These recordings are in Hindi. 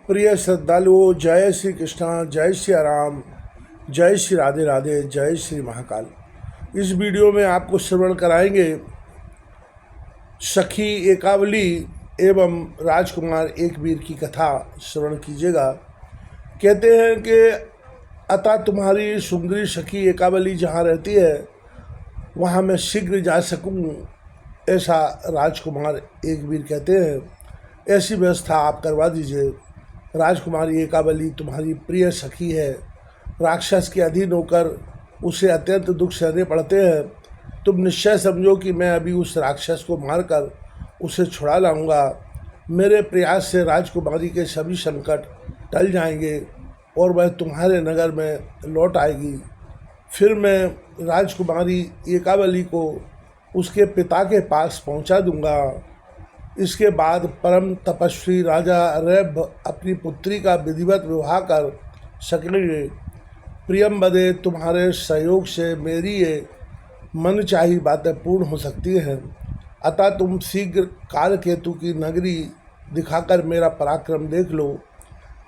प्रिय श्रद्धालुओं, जय श्री कृष्णा, जय श्री राम, जय श्री राधे राधे, जय श्री महाकाल। इस वीडियो में आपको श्रवण कराएंगे सखी एकावली एवं राजकुमार एकवीर की कथा। श्रवण कीजिएगा। कहते हैं कि अतः तुम्हारी सुंदरी सखी एकावली जहाँ रहती है वहाँ मैं शीघ्र जा सकूँ, ऐसा राजकुमार एकवीर कहते हैं। ऐसी व्यवस्था आप करवा दीजिए। राजकुमारी एकावली तुम्हारी प्रिय सखी है। राक्षस के अधीन होकर उसे अत्यंत दुख सहने पड़ते हैं। तुम निश्चय समझो कि मैं अभी उस राक्षस को मारकर उसे छुड़ा लाऊंगा। मेरे प्रयास से राजकुमारी के सभी संकट टल जाएंगे और वह तुम्हारे नगर में लौट आएगी। फिर मैं राजकुमारी एकावली को उसके पिता के पास पहुंचा दूंगा। इसके बाद परम तपस्वी राजा रैभ अपनी पुत्री का विधिवत विवाह कर सकेंगे। प्रियंवदे, तुम्हारे सहयोग से मेरी ये मनचाही बातें पूर्ण हो सकती हैं। अतः तुम शीघ्र कालकेतु की नगरी दिखाकर मेरा पराक्रम देख लो।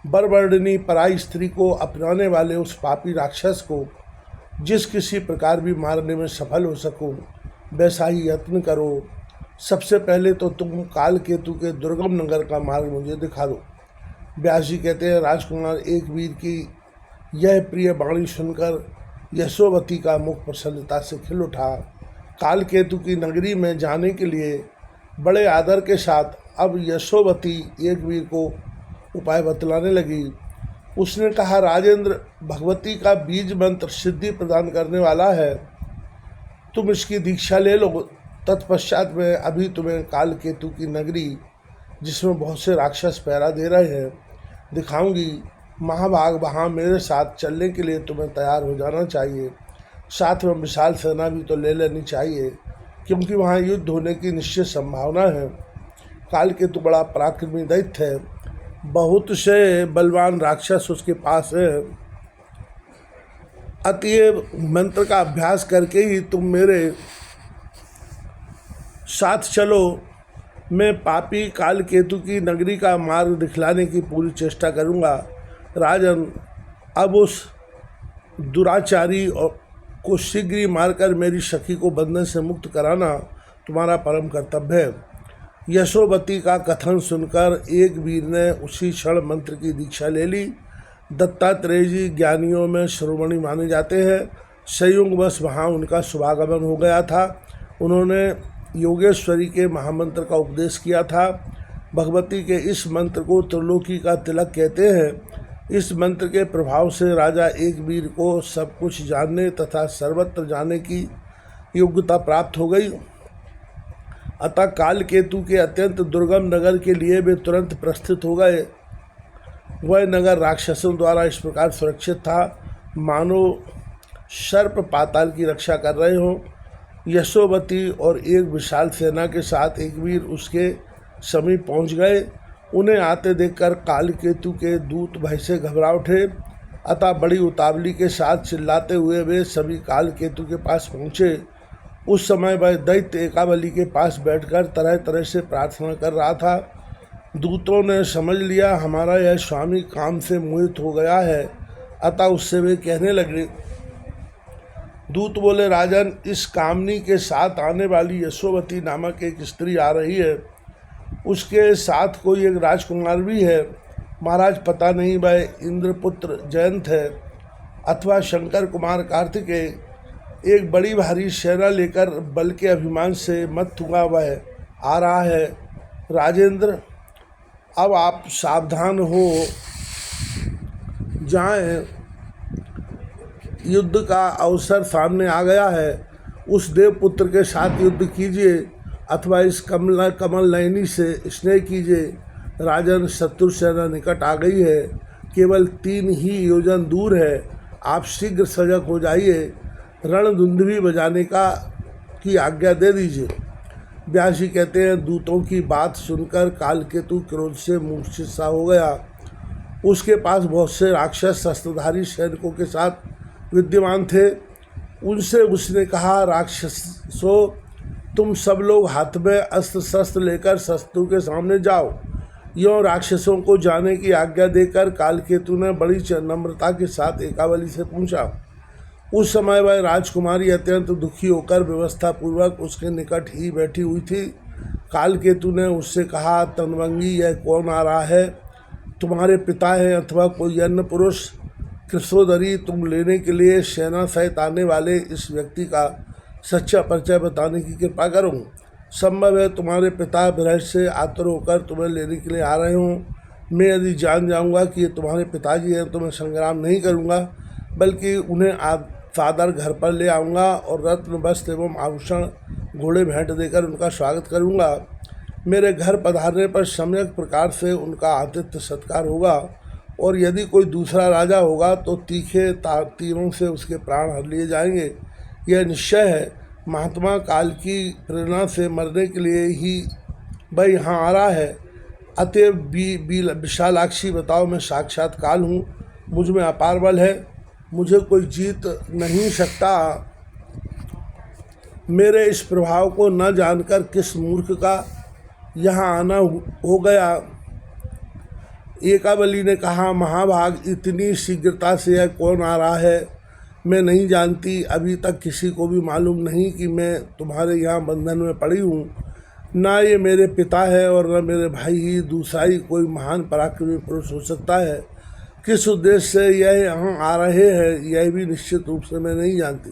बरवर्णिनी पराई स्त्री को अपनाने वाले उस पापी राक्षस को जिस किसी प्रकार भी मारने में सफल हो सकूं, वैसा ही यत्न करो। सबसे पहले तो तुम कालकेतु के दुर्गम नगर का मार्ग मुझे दिखा दो। व्यास जी कहते हैं, राजकुमार एकवीर की यह प्रिय वाणी सुनकर यशोवती का मुख प्रसन्नता से खिल उठा। कालकेतु की नगरी में जाने के लिए बड़े आदर के साथ अब यशोवती एकवीर को उपाय बतलाने लगी। उसने कहा, राजेंद्र, भगवती का बीज मंत्र सिद्धि प्रदान करने वाला है। तुम इसकी दीक्षा ले लो। तत्पश्चात में अभी तुम्हें कालकेतु की नगरी, जिसमें बहुत से राक्षस पहरा दे रहे हैं, दिखाऊंगी। महाभाग, वहाँ मेरे साथ चलने के लिए तुम्हें तैयार हो जाना चाहिए। साथ में विशाल सेना भी तो ले लेनी चाहिए, क्योंकि वहाँ युद्ध होने की निश्चित संभावना है। कालकेतु बड़ा पराक्रमी दैत्य है। बहुत से बलवान राक्षस उसके पास है। अतएव मंत्र का अभ्यास करके ही तुम मेरे साथ चलो। मैं पापी कालकेतु की नगरी का मार्ग दिखलाने की पूरी चेष्टा करूंगा। राजन, अब उस दुराचारी को शीघ्र ही मारकर मेरी सखी को बंधन से मुक्त कराना तुम्हारा परम कर्तव्य है। यशोवती का कथन सुनकर एकवीर ने उसी क्षण मंत्र की दीक्षा ले ली। दत्तात्रेय जी ज्ञानियों में शिरोमणि माने जाते हैं। संयोगवश वहाँ उनका शुभागमन हो गया था। उन्होंने योगेश्वरी के महामंत्र का उपदेश किया था। भगवती के इस मंत्र को त्रिलोकी का तिलक कहते हैं। इस मंत्र के प्रभाव से राजा एकवीर को सब कुछ जानने तथा सर्वत्र जाने की योग्यता प्राप्त हो गई। अतः कालकेतु के अत्यंत दुर्गम नगर के लिए वे तुरंत प्रस्थित हो गए। वह नगर राक्षसों द्वारा इस प्रकार सुरक्षित था मानो सर्प पाताल की रक्षा कर रहे हों। यशोवती और एक विशाल सेना के साथ एकवीर उसके समीप पहुंच गए। उन्हें आते देखकर कालकेतु के दूत भय से घबरा उठे। अतः बड़ी उतावली के साथ चिल्लाते हुए वे सभी कालकेतु के पास पहुँचे। उस समय वह दैत्य एकावली के पास बैठकर तरह तरह से प्रार्थना कर रहा था। दूतों ने समझ लिया हमारा यह स्वामी काम से मोहित हो गया है। अतः उससे वे कहने लगे, दूत बोले, राजन, इस कामनी के साथ आने वाली यशोवती नामक एक स्त्री आ रही है। उसके साथ कोई एक राजकुमार भी है। महाराज, पता नहीं वह इंद्रपुत्र जयंत है अथवा शंकर कुमार कार्तिकेय। एक बड़ी भारी सेना लेकर बल के अभिमान से मत हुआ वह आ रहा है। राजेंद्र, अब आप सावधान हो जाएं। युद्ध का अवसर सामने आ गया है। उस देवपुत्र के साथ युद्ध कीजिए अथवा इस कमल नयनी से स्नेह कीजिए। राजन, शत्रु सेना निकट आ गई है, केवल 3 ही योजन दूर है। आप शीघ्र सजग हो जाइए। रणधुंदुभी बजाने की आज्ञा दे दीजिए। व्यास जी कहते हैं, दूतों की बात सुनकर कालकेतु क्रोध से मूर्छित सा हो गया। उसके पास बहुत से राक्षस शस्त्रधारी सैनिकों के साथ विद्यमान थे। उनसे उसने कहा, राक्षसों, तुम सब लोग हाथ में अस्त्र शस्त्र लेकर शत्रु के सामने जाओ। यों राक्षसों को जाने की आज्ञा देकर कालकेतु ने बड़ी नम्रता के साथ एकावली से पूछा। उस समय वह राजकुमारी अत्यंत दुखी होकर व्यवस्था पूर्वक उसके निकट ही बैठी हुई थी। कालकेतु ने उससे कहा, तनवंगी, यह कौन आ रहा है? तुम्हारे पिता हैं अथवा कोई अन्य पुरुष? कृष्णोदरी, तुम लेने के लिए सेना सहित आने वाले इस व्यक्ति का सच्चा परिचय बताने की कृपा करो। संभव है तुम्हारे पिता विरह से आतुर होकर तुम्हें लेने के लिए आ रहे हों। मैं यदि जान जाऊंगा कि ये तुम्हारे पिताजी हैं तो मैं संग्राम नहीं करूंगा, बल्कि उन्हें सादर घर पर ले आऊँगा और रत्न, वस्त्र एवं आभूषण, घोड़े भेंट देकर उनका स्वागत करूँगा। मेरे घर पधारने पर सम्यक प्रकार से उनका आतिथ्य सत्कार होगा, और यदि कोई दूसरा राजा होगा तो तीखे तीरों से उसके प्राण हर लिए जाएंगे। यह निश्चय है। महात्मा काल की प्रेरणा से मरने के लिए ही वह यहाँ आ रहा है। अतएव विशालाक्षी, बताओ, मैं साक्षात काल हूँ, मुझ में अपार बल है, मुझे कोई जीत नहीं सकता। मेरे इस प्रभाव को न जानकर किस मूर्ख का यहाँ आना हो गया। एकावली ने कहा, महाभाग, इतनी शीघ्रता से यह कौन आ रहा है? मैं नहीं जानती। अभी तक किसी को भी मालूम नहीं कि मैं तुम्हारे यहाँ बंधन में पड़ी हूँ। ना ये मेरे पिता है और न मेरे भाई ही, दूसरा ही कोई महान पराक्रमी पुरुष हो सकता है। किस उद्देश्य से यह यहाँ आ रहे हैं यह भी निश्चित रूप से मैं नहीं जानती।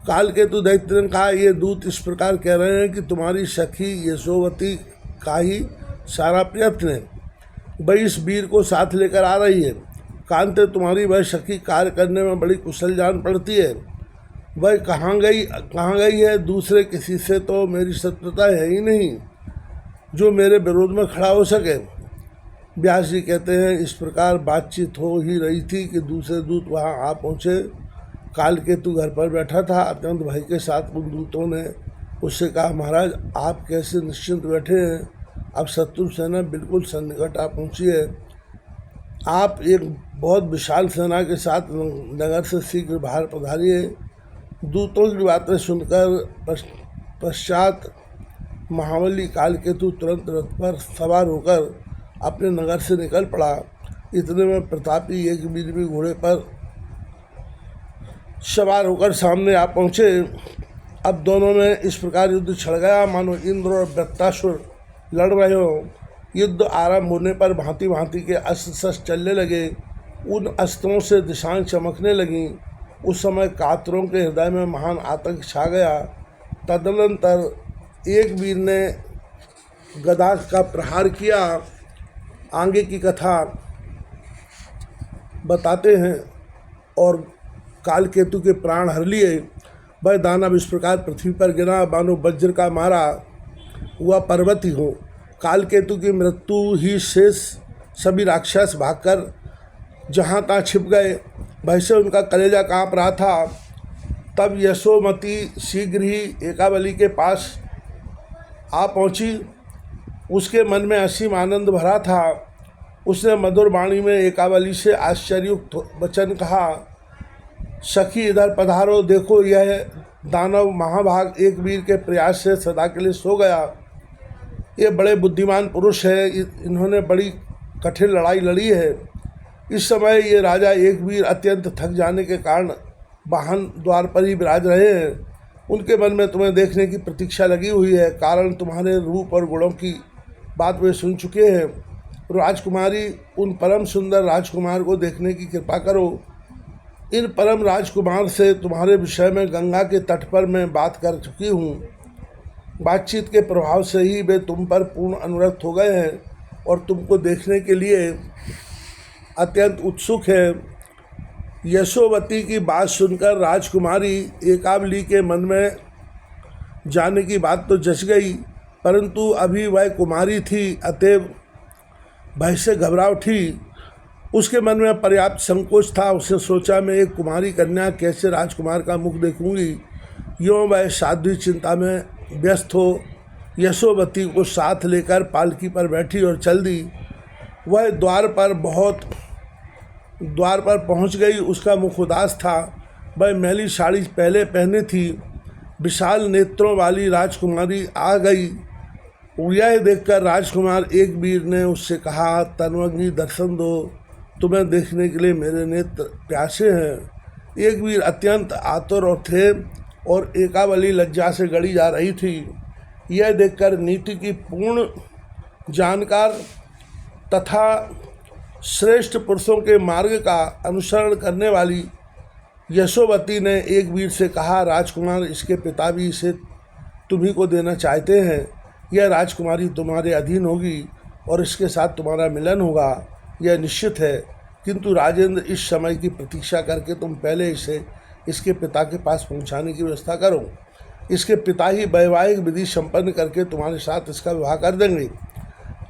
कालकेतु दैत्य ने कहा, ये दूत इस प्रकार कह रहे हैं कि तुम्हारी सखी यशोवती का ही सारा प्रयत्न है, वह इस वीर को साथ लेकर आ रही है। कांते, तुम्हारी वह सखी कार्य करने में बड़ी कुशल जान पड़ती है। वह कहाँ गई है? दूसरे किसी से तो मेरी शत्रुता है ही नहीं जो मेरे विरोध में खड़ा हो सके। व्यास जी कहते हैं, इस प्रकार बातचीत हो ही रही थी कि दूसरे दूत वहां आ पहुँचे। कालकेतु घर पर बैठा था। अत्यंत भय के साथ उन दूतों ने उससे कहा, महाराज, आप कैसे निश्चिंत बैठे हैं? अब शत्रु सेना बिल्कुल सन्निकट आ पहुँची है। आप एक बहुत विशाल सेना के साथ नगर से शीघ्र बाहर पधारिए। दूतों की बातें सुनकर पश्चात महाबली कालकेतु तुरंत रथ पर सवार होकर अपने नगर से निकल पड़ा। इतने में प्रतापी एक वीर भी घोड़े पर सवार होकर सामने आ पहुँचे। अब दोनों में इस प्रकार युद्ध छिड़ गया मानो इंद्र और वृत्तासुर लड़ रहे हो। युद्ध आरंभ होने पर भांति भांति के अस्त्र शस्त्र चलने लगे। उन अस्त्रों से दिशाएं चमकने लगीं। उस समय कातरों के हृदय में महान आतंक छा गया। तदनंतर एक वीर ने गदा का प्रहार किया। आगे की कथा बताते हैं। और कालकेतु के प्राण हर लिए। वह दानव इस प्रकार पृथ्वी पर गिरा मानो वज्र का मारा हुआ पर्वत ही हो। कालकेतु की मृत्यु ही शेष सभी राक्षस भागकर जहाँ तहाँ छिप गए। भय से उनका कलेजा काँप रहा था। तब यशोमती शीघ्र ही एकावली के पास आ पहुँची। उसके मन में असीम आनंद भरा था। उसने मधुर वाणी में एकावली से आश्चर्ययुक्त वचन कहा, सखी, इधर पधारो। देखो, यह दानव महाभाग एक वीर के प्रयास से सदा के लिए सो गया। ये बड़े बुद्धिमान पुरुष है। इन्होंने बड़ी कठिन लड़ाई लड़ी है। इस समय ये राजा एक वीर अत्यंत थक जाने के कारण वाहन द्वार पर ही विराज रहे हैं। उनके मन में तुम्हें देखने की प्रतीक्षा लगी हुई है। कारण तुम्हारे रूप और गुणों की बात वे सुन चुके हैं। राजकुमारी, उन परम सुंदर राजकुमार को देखने की कृपा करो। इन परम राजकुमार से तुम्हारे विषय में गंगा के तट पर मैं बात कर चुकी हूँ। बातचीत के प्रभाव से ही वे तुम पर पूर्ण अनुरक्त हो गए हैं और तुमको देखने के लिए अत्यंत उत्सुक है। यशोवती की बात सुनकर राजकुमारी एकावली के मन में जाने की बात तो जच गई, परंतु अभी वह कुमारी थी, अतएव भय से घबरा उठी। उसके मन में पर्याप्त संकोच था। उसने सोचा, मैं एक कुमारी कन्या कैसे राजकुमार का मुख देखूंगी। यों वह साध्वी चिंता में व्यस्त हो यशोवती को साथ लेकर पालकी पर बैठी और चल दी। वह द्वार पर पहुंच गई। उसका मुख उदास था। वह मैली साड़ी पहले पहने थी। विशाल नेत्रों वाली राजकुमारी आ गई। यह देखकर राजकुमार एक वीर ने उससे कहा, तनवंगी दर्शन दो, तुम्हें देखने के लिए मेरे नेत्र प्यासे हैं। एक वीर अत्यंत आतुर और थे और एकावली लज्जा से गड़ी जा रही थी। यह देखकर नीति की पूर्ण जानकार तथा श्रेष्ठ पुरुषों के मार्ग का अनुसरण करने वाली यशोवती ने एक वीर से कहा, राजकुमार, इसके पिता भी इसे तुम्ही को देना चाहते हैं। यह राजकुमारी तुम्हारे अधीन होगी और इसके साथ तुम्हारा मिलन होगा, यह निश्चित है। किंतु राजेंद्र, इस समय की प्रतीक्षा करके तुम पहले इसे इसके पिता के पास पहुंचाने की व्यवस्था करो। इसके पिता ही वैवाहिक विधि संपन्न करके तुम्हारे साथ इसका विवाह कर देंगे।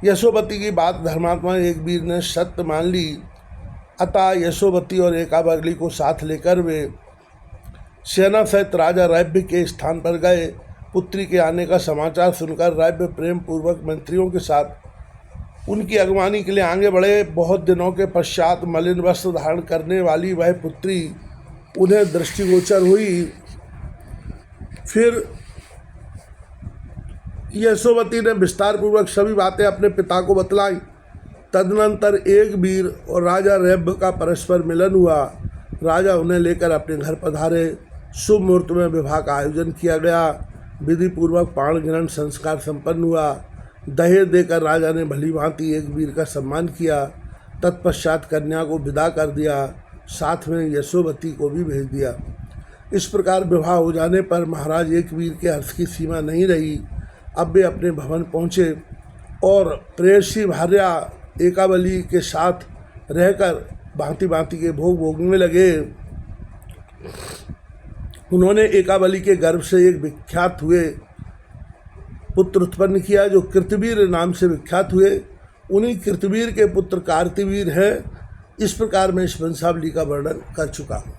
यशोवती की बात धर्मात्मा एक वीर ने सत्य मान ली। अतः यशोवती और एकावली को साथ लेकर वे सेना सहित राजा रैभ्य के स्थान पर गए। पुत्री के आने का समाचार सुनकर रैभ्य प्रेम पूर्वक मंत्रियों के साथ उनकी अगवानी के लिए आगे बढ़े। बहुत दिनों के पश्चात मलिन वस्त्र धारण करने वाली वह पुत्री उन्हें दृष्टिगोचर हुई। फिर यशोवती ने विस्तार पूर्वक सभी बातें अपने पिता को बतलाई। तदनंतर एक वीर और राजा रैभ्य का परस्पर मिलन हुआ। राजा उन्हें लेकर अपने घर पधारे। शुभ मुहूर्त में विवाह का आयोजन किया गया। विधि पूर्वक पाण ग्रहण संस्कार संपन्न हुआ। दहेज देकर राजा ने भली भांति एक वीर का सम्मान किया। तत्पश्चात कन्या को विदा कर दिया, साथ में यशोवती को भी भेज दिया। इस प्रकार विवाह हो जाने पर महाराज एक वीर के हर्ष की सीमा नहीं रही। अब वे अपने भवन पहुँचे और प्रेयसी भार्या एकावली के साथ रहकर भांति भांति के भोग भोगने लगे। उन्होंने एकावली के गर्भ से एक विख्यात हुए पुत्र उत्पन्न किया जो कृतवीर नाम से विख्यात हुए। उन्हीं कृतवीर के पुत्र कार्तिवीर हैं। इस प्रकार मैं इस वंशावली का वर्णन कर चुका हूँ।